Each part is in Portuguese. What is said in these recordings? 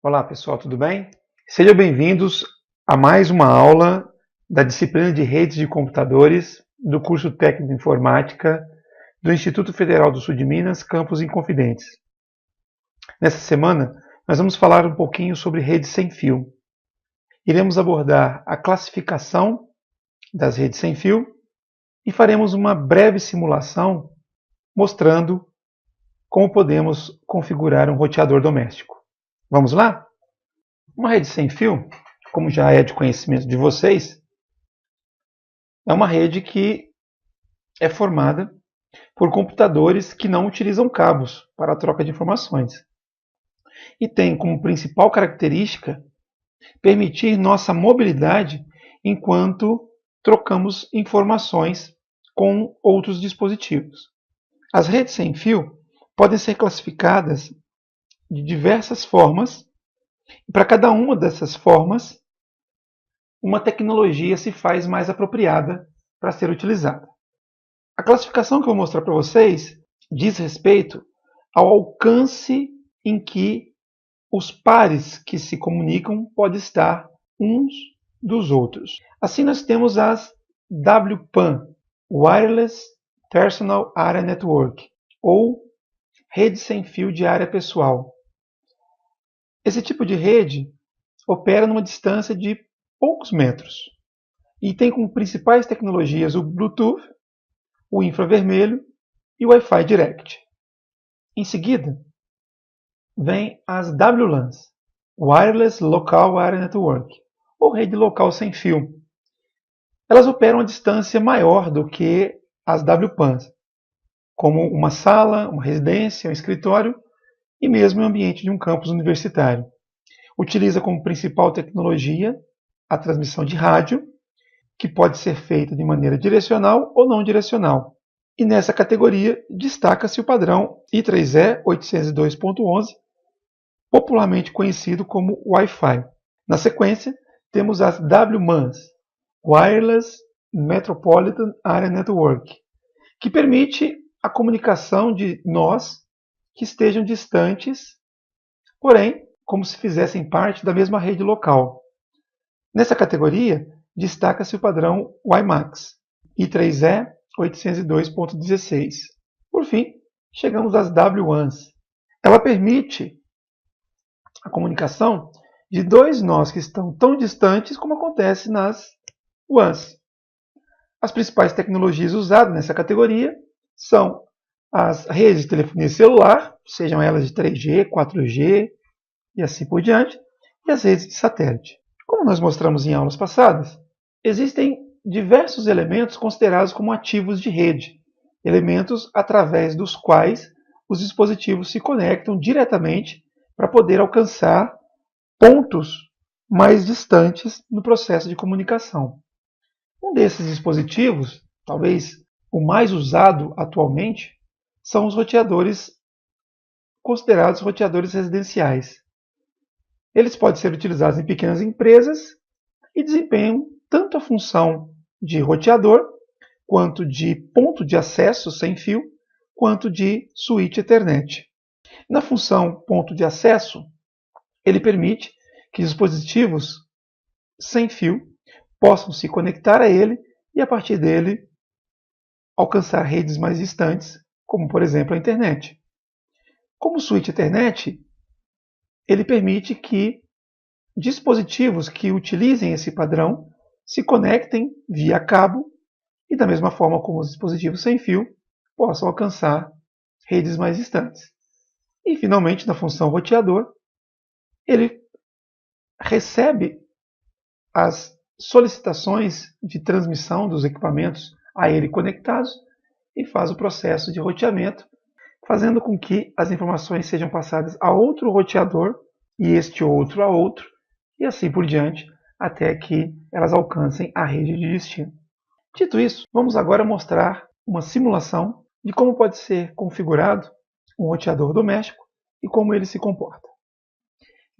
Olá pessoal, tudo bem? Sejam bem-vindos a mais uma aula da disciplina de redes de computadores do curso técnico de informática do Instituto Federal do Sul de Minas, campus Inconfidentes. Nessa semana, nós vamos falar um pouquinho sobre redes sem fio. Iremos abordar a classificação das redes sem fio e faremos uma breve simulação mostrando como podemos configurar um roteador doméstico. Vamos lá? Uma rede sem fio, como já é de conhecimento de vocês, é uma rede que é formada por computadores que não utilizam cabos para a troca de informações. E tem como principal característica permitir nossa mobilidade enquanto trocamos informações com outros dispositivos. As redes sem fio podem ser classificadas de diversas formas, e para cada uma dessas formas, uma tecnologia se faz mais apropriada para ser utilizada. A classificação que eu vou mostrar para vocês diz respeito ao alcance em que os pares que se comunicam podem estar uns dos outros. Assim nós temos as WPAN, Wireless Personal Area Network, ou rede sem fio de área pessoal. Esse tipo de rede opera numa distância de poucos metros e tem como principais tecnologias o Bluetooth, o infravermelho e o Wi-Fi Direct. Em seguida, vem as WLANs, Wireless Local Area Network, ou rede local sem fio. Elas operam a distância maior do que as WPANs, como uma sala, uma residência, um escritório e mesmo o ambiente de um campus universitário. Utiliza como principal tecnologia a transmissão de rádio, que pode ser feita de maneira direcional ou não direcional. E nessa categoria destaca-se o padrão I3E 802.11, popularmente conhecido como Wi-Fi. Na sequência, temos as WMANs, Wireless Metropolitan Area Network, que permite a comunicação de nós que estejam distantes, porém, como se fizessem parte da mesma rede local. Nessa categoria, destaca-se o padrão WiMAX, I3E 802.16. Por fim, chegamos às WANs. Ela permite a comunicação de dois nós que estão tão distantes como acontece nas WANs. As principais tecnologias usadas nessa categoria são as redes de telefonia celular, sejam elas de 3G, 4G e assim por diante, e as redes de satélite. Como nós mostramos em aulas passadas, existem diversos elementos considerados como ativos de rede, elementos através dos quais os dispositivos se conectam diretamente para poder alcançar pontos mais distantes no processo de comunicação. Um desses dispositivos, talvez o mais usado atualmente, são os roteadores considerados roteadores residenciais. Eles podem ser utilizados em pequenas empresas e desempenham tanto a função de roteador, quanto de ponto de acesso sem fio, quanto de switch Ethernet. Na função ponto de acesso, ele permite que dispositivos sem fio possam se conectar a ele e, a partir dele, alcançar redes mais distantes, como, por exemplo, a internet. Como switch Ethernet, ele permite que dispositivos que utilizem esse padrão se conectem via cabo e, da mesma forma como os dispositivos sem fio, possam alcançar redes mais distantes. E, finalmente, na função roteador, ele recebe as solicitações de transmissão dos equipamentos a ele conectados e faz o processo de roteamento, fazendo com que as informações sejam passadas a outro roteador e este outro a outro, e assim por diante, até que elas alcancem a rede de destino. Dito isso, vamos agora mostrar uma simulação de como pode ser configurado um roteador doméstico e como ele se comporta.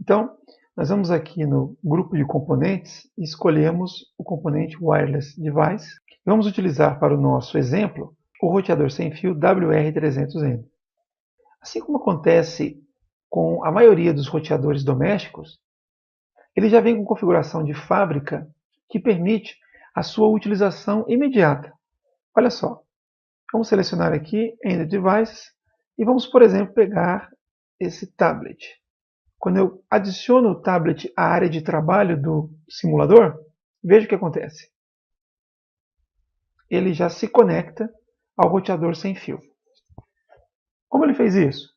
Então, nós vamos aqui no grupo de componentes e escolhemos o componente Wireless Device. Vamos utilizar para o nosso exemplo o roteador sem fio WR300N. Assim como acontece com a maioria dos roteadores domésticos, ele já vem com configuração de fábrica que permite a sua utilização imediata. Olha só, vamos selecionar aqui End Devices e vamos, por exemplo, pegar esse tablet. Quando eu adiciono o tablet à área de trabalho do simulador, veja o que acontece. Ele já se conecta ao roteador sem fio. Como ele fez isso?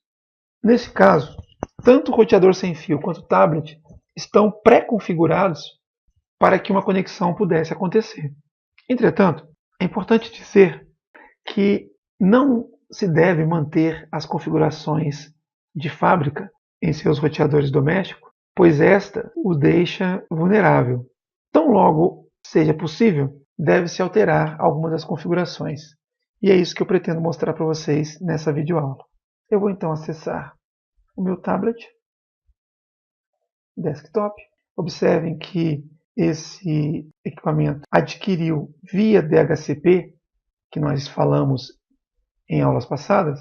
Nesse caso, tanto o roteador sem fio quanto o tablet estão pré-configurados para que uma conexão pudesse acontecer. Entretanto, é importante dizer que não se deve manter as configurações de fábrica em seus roteadores domésticos, pois esta o deixa vulnerável. Tão logo seja possível, deve-se alterar algumas das configurações. E é isso que eu pretendo mostrar para vocês nessa videoaula. Eu vou então acessar o meu tablet, desktop. Observem que esse equipamento adquiriu via DHCP, que nós falamos em aulas passadas,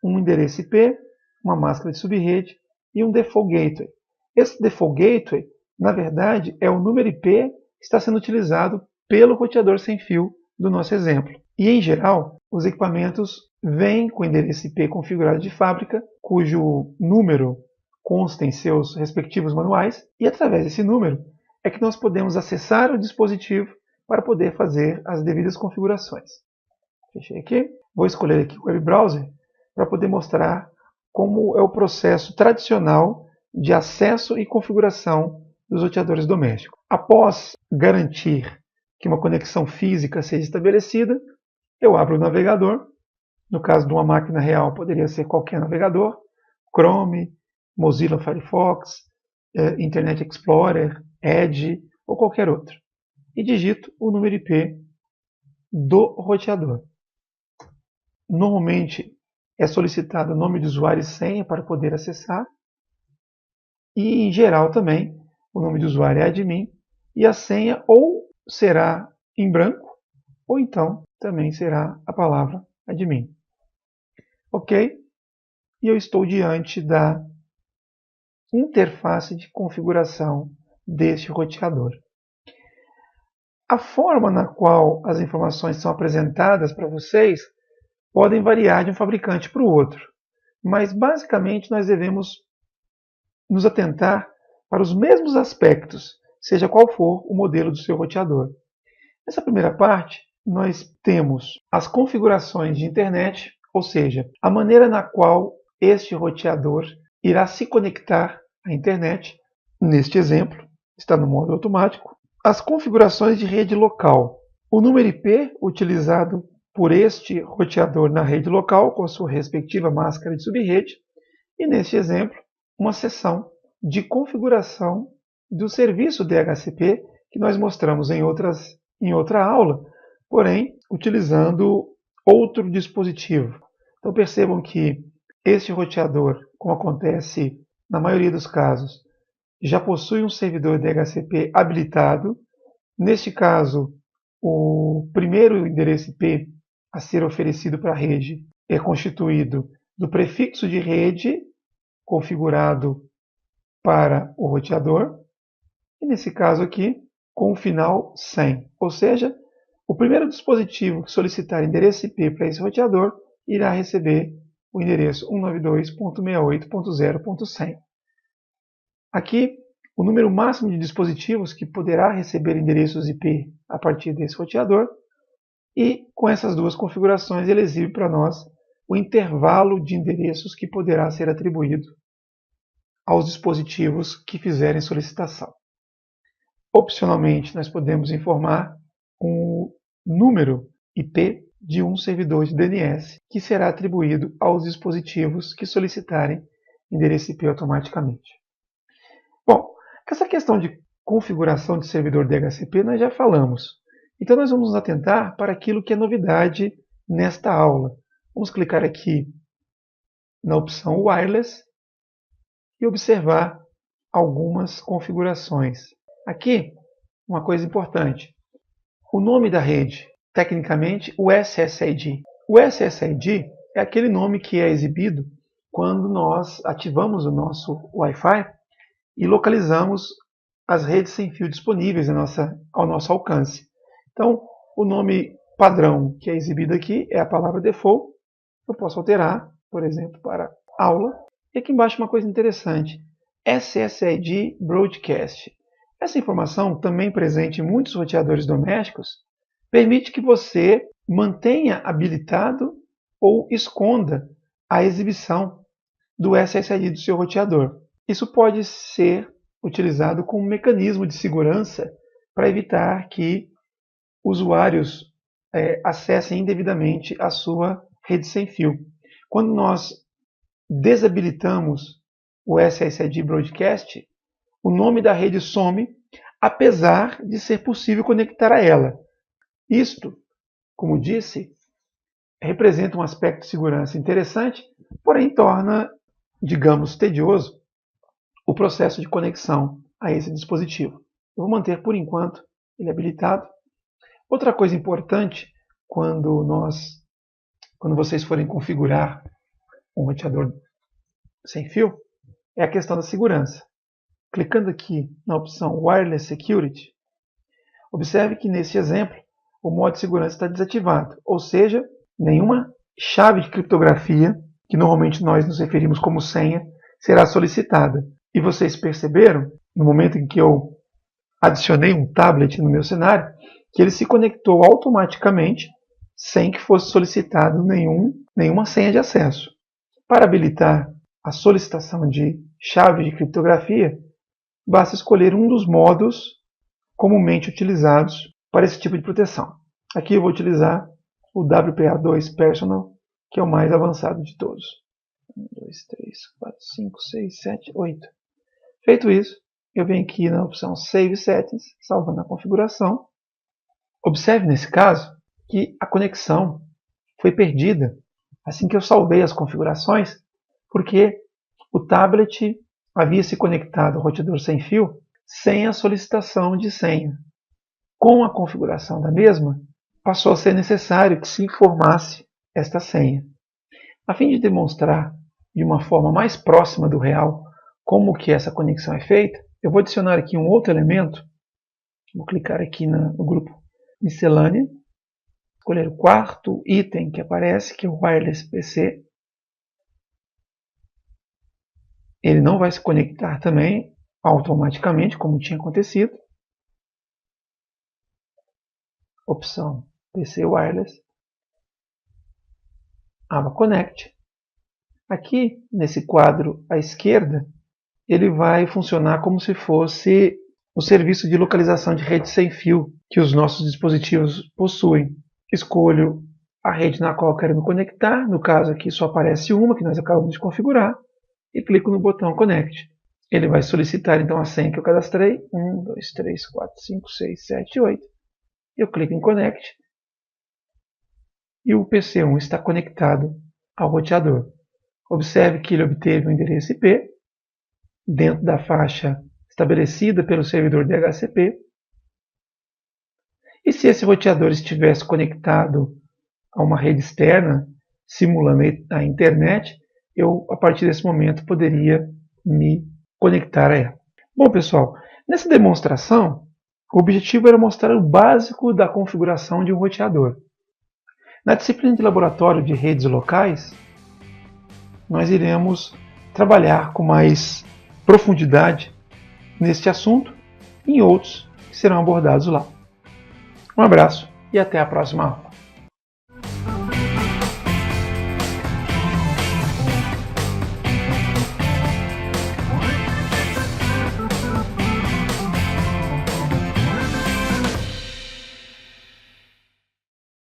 um endereço IP, uma máscara de subrede e um default gateway. Esse default gateway, na verdade, é o número IP que está sendo utilizado pelo roteador sem fio do nosso exemplo. E, em geral, os equipamentos vêm com endereço IP configurado de fábrica, cujo número consta em seus respectivos manuais, e através desse número é que nós podemos acessar o dispositivo para poder fazer as devidas configurações. Fechei aqui. Vou escolher aqui o Web Browser para poder mostrar como é o processo tradicional de acesso e configuração dos roteadores domésticos. Após garantir que uma conexão física seja estabelecida, eu abro o navegador. No caso de uma máquina real, poderia ser qualquer navegador, Chrome, Mozilla Firefox, Internet Explorer, Edge ou qualquer outro. E digito o número IP do roteador. Normalmente é solicitado o nome de usuário e senha para poder acessar. E, em geral, também o nome de usuário é admin e a senha ou será em branco ou então também será a palavra admin. Ok? E eu estou diante da interface de configuração deste roteador. A forma na qual as informações são apresentadas para vocês podem variar de um fabricante para o outro, mas basicamente nós devemos nos atentar para os mesmos aspectos, seja qual for o modelo do seu roteador. Nessa primeira parte, nós temos as configurações de internet, ou seja, a maneira na qual este roteador irá se conectar à internet. Neste exemplo, está no modo automático. As configurações de rede local. O número IP utilizado por este roteador na rede local, com a sua respectiva máscara de subrede. E neste exemplo, uma seção de configuração do serviço DHCP, que nós mostramos em outra aula, porém utilizando outro dispositivo. Então percebam que este roteador, como acontece na maioria dos casos, já possui um servidor DHCP habilitado. Neste caso, o primeiro endereço IP a ser oferecido para a rede é constituído do prefixo de rede configurado para o roteador, e nesse caso aqui, com o final 100. Ou seja, o primeiro dispositivo que solicitar endereço IP para esse roteador irá receber o endereço 192.68.0.100. Aqui, o número máximo de dispositivos que poderá receber endereços IP a partir desse roteador, e com essas duas configurações ele exibe para nós o intervalo de endereços que poderá ser atribuído aos dispositivos que fizerem solicitação. Opcionalmente, nós podemos informar o número IP de um servidor de DNS que será atribuído aos dispositivos que solicitarem endereço IP automaticamente. Bom, essa questão de configuração de servidor DHCP nós já falamos. Então nós vamos nos atentar para aquilo que é novidade nesta aula. Vamos clicar aqui na opção Wireless e observar algumas configurações. Aqui, uma coisa importante. O nome da rede, tecnicamente, o SSID. O SSID é aquele nome que é exibido quando nós ativamos o nosso Wi-Fi e localizamos as redes sem fio disponíveis ao nosso alcance. Então, o nome padrão que é exibido aqui é a palavra default. Eu posso alterar, por exemplo, para aula. E aqui embaixo uma coisa interessante, SSID Broadcast. Essa informação, também presente em muitos roteadores domésticos, permite que você mantenha habilitado ou esconda a exibição do SSID do seu roteador. Isso pode ser utilizado como um mecanismo de segurança para evitar que usuários acessem indevidamente a sua rede sem fio. Quando nós desabilitamos o SSID Broadcast, o nome da rede some, apesar de ser possível conectar a ela. Isto, como disse, representa um aspecto de segurança interessante, porém torna, digamos, tedioso o processo de conexão a esse dispositivo. Eu vou manter, por enquanto, ele habilitado. Outra coisa importante, quando vocês forem configurar um roteador sem fio, é a questão da segurança. Clicando aqui na opção Wireless Security, observe que neste exemplo o modo de segurança está desativado, ou seja, nenhuma chave de criptografia, que normalmente nós nos referimos como senha, será solicitada. E vocês perceberam, no momento em que eu adicionei um tablet no meu cenário, que ele se conectou automaticamente sem que fosse solicitado nenhuma senha de acesso. Para habilitar a solicitação de chave de criptografia, basta escolher um dos modos comumente utilizados para esse tipo de proteção. Aqui eu vou utilizar o WPA2 Personal, que é o mais avançado de todos. 1, 2, 3, 4, 5, 6, 7, 8. Feito isso, eu venho aqui na opção Save Settings, salvando a configuração. Observe nesse caso que a conexão foi perdida assim que eu salvei as configurações, porque o tablet havia se conectado ao roteador sem fio sem a solicitação de senha. Com a configuração da mesma, passou a ser necessário que se informasse esta senha. A fim de demonstrar de uma forma mais próxima do real como que essa conexão é feita, eu vou adicionar aqui um outro elemento. Vou clicar aqui no grupo Miscelânea, escolher o quarto item que aparece, que é o Wireless PC. Ele não vai se conectar também automaticamente, como tinha acontecido. Opção PC Wireless. Aba Connect. Aqui, nesse quadro à esquerda, ele vai funcionar como se fosse o serviço de localização de rede sem fio que os nossos dispositivos possuem. Escolho a rede na qual eu quero me conectar, no caso aqui só aparece uma, que nós acabamos de configurar, e clico no botão Connect. Ele vai solicitar então a senha que eu cadastrei, 1, 2, 3, 4, 5, 6, 7, 8. Eu clico em Connect e o PC1 está conectado ao roteador. Observe que ele obteve um endereço IP dentro da faixa estabelecida pelo servidor DHCP. E se esse roteador estivesse conectado a uma rede externa, simulando a internet, eu, a partir desse momento, poderia me conectar a ela. Bom, pessoal, nessa demonstração, o objetivo era mostrar o básico da configuração de um roteador. Na disciplina de laboratório de redes locais, nós iremos trabalhar com mais profundidade neste assunto e em outros que serão abordados lá. Um abraço e até a próxima aula.